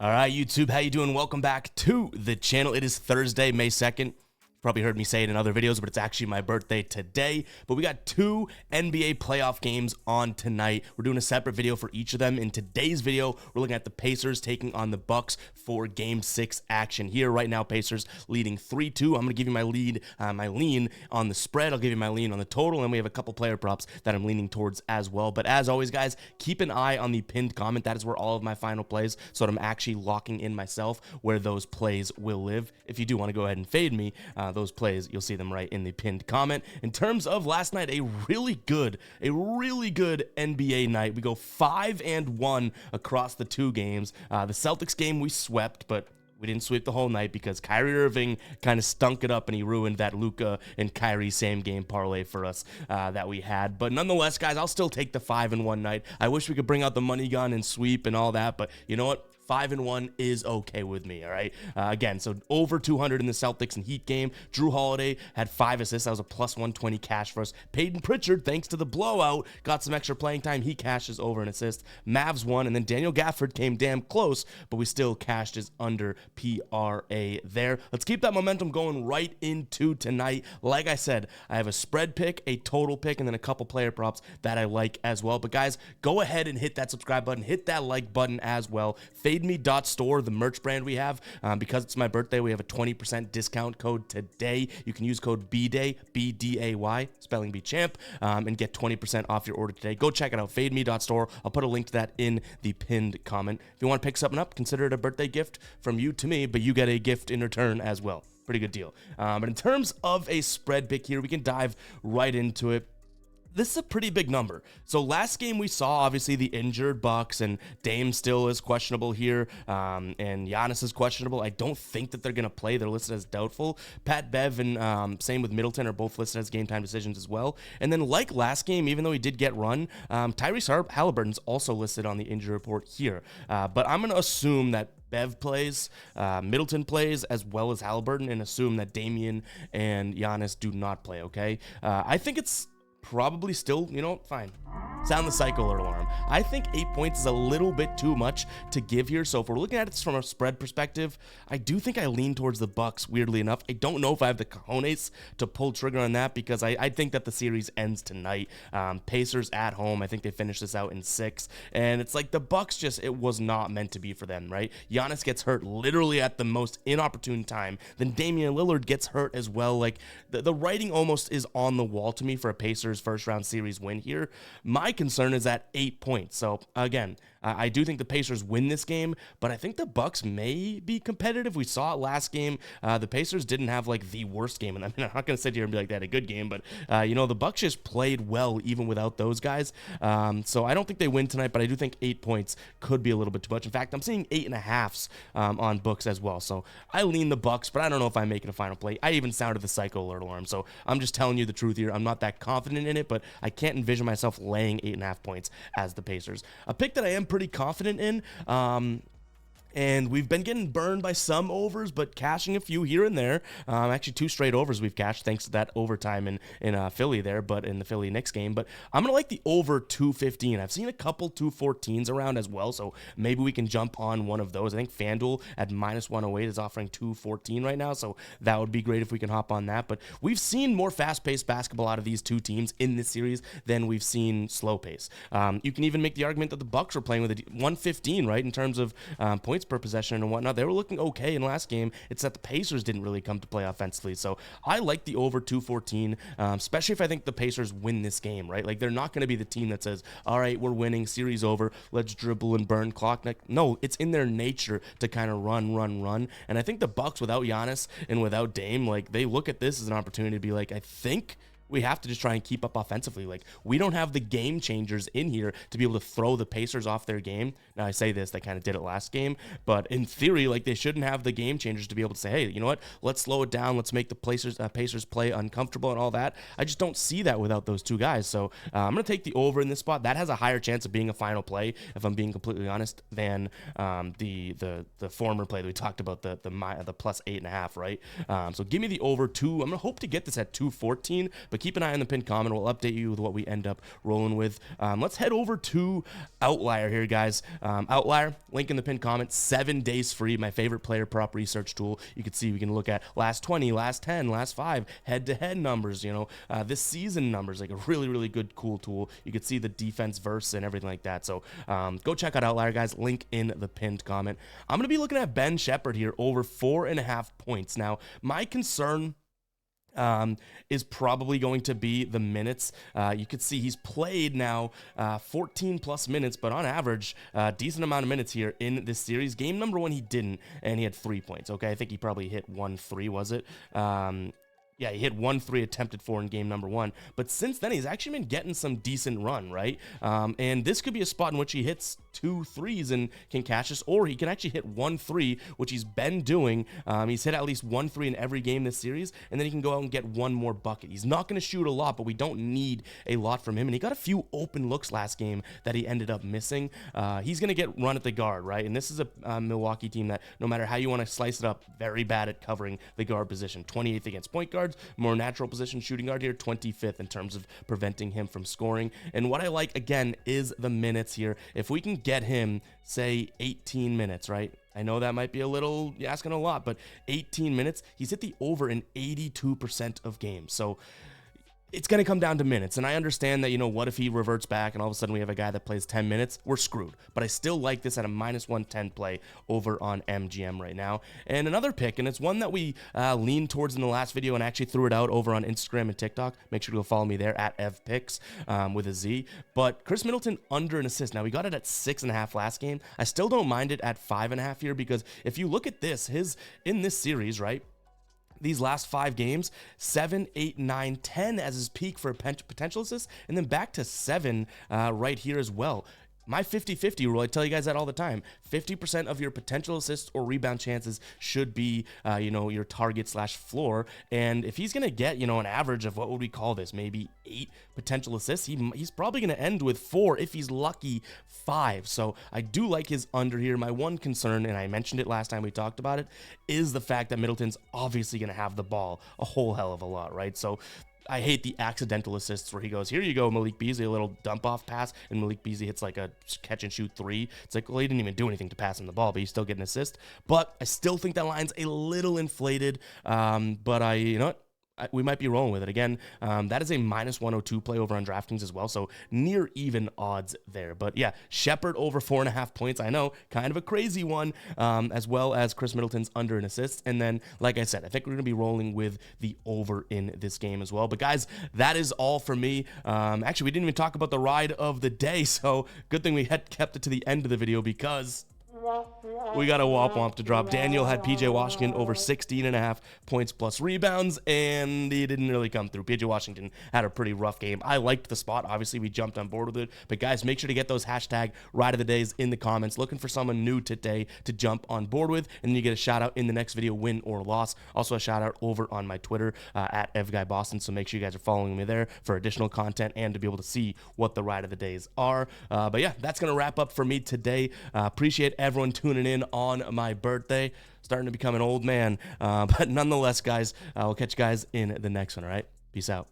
All right, YouTube, how you doing? Welcome back to the channel. It is Thursday, May 2nd. Probably heard me say it in other videos, but it's actually my birthday today. But we got two NBA playoff games on tonight. We're doing a separate video for each of them. In today's video, we're looking at the Pacers taking on the Bucks for Game 6 action. Here right now, Pacers leading 3-2. I'm going to give you my lean on the spread. I'll give you my lean on the total, and we have a couple player props that I'm leaning towards as well. But as always, guys, keep an eye on the pinned comment. That is where all of my final plays, so that I'm actually locking in myself where those plays will live. If you do want to go ahead and fade me, those plays, you'll see them right in the pinned comment. In terms of last night, a really good NBA night. We go 5-1 across the two games. The Celtics game we swept, but we didn't sweep the whole night because Kyrie Irving kind of stunk it up and he ruined that Luka and Kyrie same game parlay for us that we had. But nonetheless, guys, I'll still take the 5-1 night. I wish we could bring out the money gun and sweep and all that, but you know what? 5-1 is okay with me, all right? Again, so over 200 in the Celtics and Heat game. Drew Holiday had 5 assists. That was a plus 120 cash for us. Peyton Pritchard, thanks to the blowout, got some extra playing time. He cashes over an assist. Mavs won, and then Daniel Gafford came damn close, but we still cashed his under PRA there. Let's keep that momentum going right into tonight. Like I said, I have a spread pick, a total pick, and then a couple player props that I like as well. But guys, go ahead and hit that subscribe button. Hit that like button as well. FadeMe.store, the merch brand we have. Because it's my birthday, we have a 20% discount code today. You can use code BDAY, B-D-A-Y, spelling bee champ, and get 20% off your order today. Go check it out, FadeMe.store. I'll put a link to that in the pinned comment. If you want to pick something up, consider it a birthday gift from you to me, but you get a gift in return as well. Pretty good deal. But in terms of a spread pick here, we can dive right into it. This is a pretty big number. So last game we saw, obviously, the injured Bucks, and Dame still is questionable here, and Giannis is questionable. I don't think that they're going to play. They're listed as doubtful. Pat Bev and same with Middleton are both listed as game time decisions as well. And then like last game, even though he did get run, Tyrese Halliburton's also listed on the injury report here. But I'm going to assume that Bev plays, Middleton plays, as well as Halliburton, and assume that Damian and Giannis do not play, okay? I think it's probably still, you know, fine. Sound the cycle alarm. I think 8 points is a little bit too much to give here. So if we're looking at it from a spread perspective, I do think I lean towards the Bucks, weirdly enough. I don't know if I have the cojones to pull trigger on that because I think that the series ends tonight. Pacers at home, I think they finish this out in 6. And it's like the Bucks just, it was not meant to be for them, right? Giannis gets hurt literally at the most inopportune time. Then Damian Lillard gets hurt as well. Like the writing almost is on the wall to me for a Pacers first round series win here. My concern is at 8 points. So again, I do think the Pacers win this game, but I think the Bucks may be competitive. We saw it last game. The Pacers didn't have like the worst game, and I mean, I'm not going to sit here and be like they had a good game, but you know, the Bucks just played well even without those guys. So I don't think they win tonight, but I do think 8 points could be a little bit too much. In fact, I'm seeing 8.5s on books as well. So I lean the Bucks, but I don't know if I'm making a final play. I even sounded the psycho alert alarm, so I'm just telling you the truth here. I'm not that confident in it, but I can't envision myself laying 8.5 points as the Pacers. A pick that I am pretty confident in, and we've been getting burned by some overs, but cashing a few here and there. Actually, 2 straight overs we've cashed thanks to that overtime in Philly there, but in the Philly Knicks game. But I'm going to like the over 215. I've seen a couple 214s around as well, so maybe we can jump on one of those. I think FanDuel at minus 108 is offering 214 right now, so that would be great if we can hop on that. But we've seen more fast-paced basketball out of these two teams in this series than we've seen slow pace. You can even make the argument that the Bucks were playing with a 115, right, in terms of points per possession and whatnot. They were looking okay in last game. It's that the Pacers didn't really come to play offensively. So I like the over 214, especially if I think the Pacers win this game, right? Like they're not going to be the team that says, all right, we're winning, series over, let's dribble and burn clock. No, it's in their nature to kind of run. And I think the Bucks without Giannis and without Dame, like they look at this as an opportunity to be like, I think we have to just try and keep up offensively. Like, we don't have the game changers in here to be able to throw the Pacers off their game. Now, I say this, they kind of did it last game, but in theory, like, they shouldn't have the game changers to be able to say, hey, you know what, let's slow it down, let's make the Pacers play uncomfortable and all that. I just don't see that without those two guys, so I'm going to take the over in this spot. That has a higher chance of being a final play, if I'm being completely honest, than the former play that we talked about, the plus 8.5, right? So give me the over 2. I'm going to hope to get this at 214, but But keep an eye on the pinned comment. We'll update you with what we end up rolling with. Let's head over to Outlier here, guys. Outlier, link in the pinned comment. 7 days free. My favorite player prop research tool. You can see we can look at last 20, last 10, last 5, head-to-head numbers, this season numbers, like a really, really good, cool tool. You can see the defense verse and everything like that. So go check out Outlier, guys. Link in the pinned comment. I'm going to be looking at Ben Shepherd here over 4.5 points. Now, my concern is probably going to be the minutes. You could see he's played now 14 plus minutes, but on average, decent amount of minutes here in this series. Game number 1, he didn't, and he had 3 points. Okay, I think he probably hit 1-3, was it? Yeah, he hit 1-3 attempted for in game number 1. But since then, he's actually been getting some decent run, right? And this could be a spot in which he hits 2 threes and can cash this, or he can actually hit 1 3, which he's been doing. He's hit at least 1 3 in every game this series, and then he can go out and get 1 more bucket. He's not going to shoot a lot, but we don't need a lot from him. And he got a few open looks last game that he ended up missing. He's going to get run at the guard, right? And this is a Milwaukee team that, no matter how you want to slice it up, very bad at covering the guard position. 28th against point guards. More natural position shooting guard here, 25th in terms of preventing him from scoring. And what I like, again, is the minutes here. If we can get him, say, 18 minutes, right? I know that might be a little asking a lot, but 18 minutes, he's hit the over in 82% of games. So it's going to come down to minutes. And I understand that, what if he reverts back and all of a sudden we have a guy that plays 10 minutes? We're screwed. But I still like this at a -110 play over on MGM right now. And another pick, and it's one that we leaned towards in the last video and actually threw it out over on Instagram and TikTok. Make sure to go follow me there at EvPicks with a Z. But Chris Middleton under an assist. Now, we got it at 6.5 last game. I still don't mind it at 5.5 here, because if you look at this, in this series, right? These last 5 games, 7, 8, 9, 10 as his peak for potential assists, and then back to 7 right here as well. My 50-50 rule, I tell you guys that all the time. 50% of your potential assists or rebound chances should be, your target/floor. And if he's going to get, an average of, what would we call this? Maybe 8 potential assists. He's probably going to end with 4, if he's lucky, 5. So I do like his under here. My one concern, and I mentioned it last time we talked about it, is the fact that Middleton's obviously going to have the ball a whole hell of a lot, right? So I hate the accidental assists where he goes, here you go, Malik Beasley, a little dump off pass, and Malik Beasley hits like a catch and shoot 3. It's like, well, he didn't even do anything to pass him the ball, but he's still getting an assist. But I still think that line's a little inflated. But you know what? We might be rolling with it. Again, that is a -102 play over on DraftKings as well, so near even odds there. But yeah, Shepherd over 4.5 points. I know, kind of a crazy one, as well as Chris Middleton's under an assist. And then, like I said, I think we're going to be rolling with the over in this game as well. But guys, that is all for me. Actually, we didn't even talk about the ride of the day, so good thing we had kept it to the end of the video, because we got a womp womp to drop. Daniel had PJ Washington over 16.5 points plus rebounds, and he didn't really come through. PJ Washington had a pretty rough game. I liked the spot. Obviously, we jumped on board with it. But guys, make sure to get those hashtag ride of the days in the comments. Looking for someone new today to jump on board with, and then you get a shout out in the next video, win or loss. Also a shout out over on my Twitter at EvGuyBoston. So make sure you guys are following me there for additional content and to be able to see what the ride of the days are. But yeah, that's going to wrap up for me today. Appreciate everyone tuning in on my birthday. Starting to become an old man. But nonetheless, guys, I'll catch you guys in the next one, all right? Peace out.